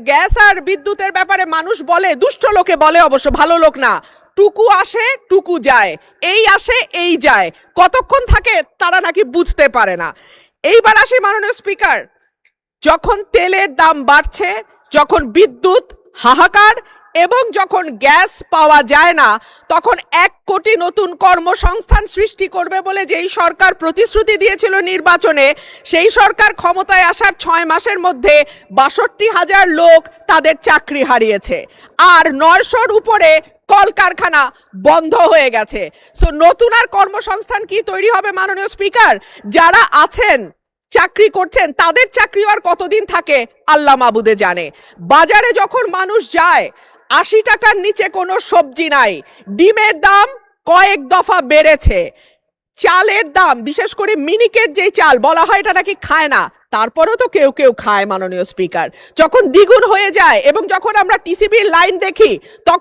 Gas আর বিদ্যুতের ব্যাপারে মানুষ বলে, দুষ্ট লোকে বলে, অবশ্য ভালো লোক না, টুকু আসে টুকু যায়, এই আসে এই যায়, কতক্ষণ থাকে তারা নাকি বুঝতে পারে না। এইবার আসি মাননীয় স্পিকার, যখন তেলের দাম বাড়ছে, যখন বিদ্যুৎ হাহাকার এবং যখন গ্যাস পাওয়া যায় না, তখন 1 কোটি নতুন কর্মসংস্থান সৃষ্টি করবে বলে যেই সরকার প্রতিশ্রুতি দিয়েছিল নির্বাচনে, সেই সরকার ক্ষমতায় আসার 6 মাসের মধ্যে 62,000 লোক তাদের চাকরি হারিয়েছে, আর 900-র উপরে কলকারখানা বন্ধ হয়ে গেছে। সো নতুন আর কর্মসংস্থান কি তৈরি হবে মাননীয় স্পিকার? যারা আছেন চাকরি করছেন তাদের চাকরি আর কতদিন থাকে আল্লাহ মাবুদে জানে। বাজারে যখন মানুষ যায়, 80 টাকার নিচে কোনো সবজি নাই, ডিমের দাম কয়েক দফা বেড়েছে, চালের দাম, বিশেষ করে মিনিকেট যে চাল বলা হয় এটা নাকি খায় না, তারপরেও তো কেউ কেউ খায় মাননীয় স্পিকার, যখন দ্বিগুণ হয়ে যায় এবং যখন আমরা টিসিবির লাইন দেখি তখন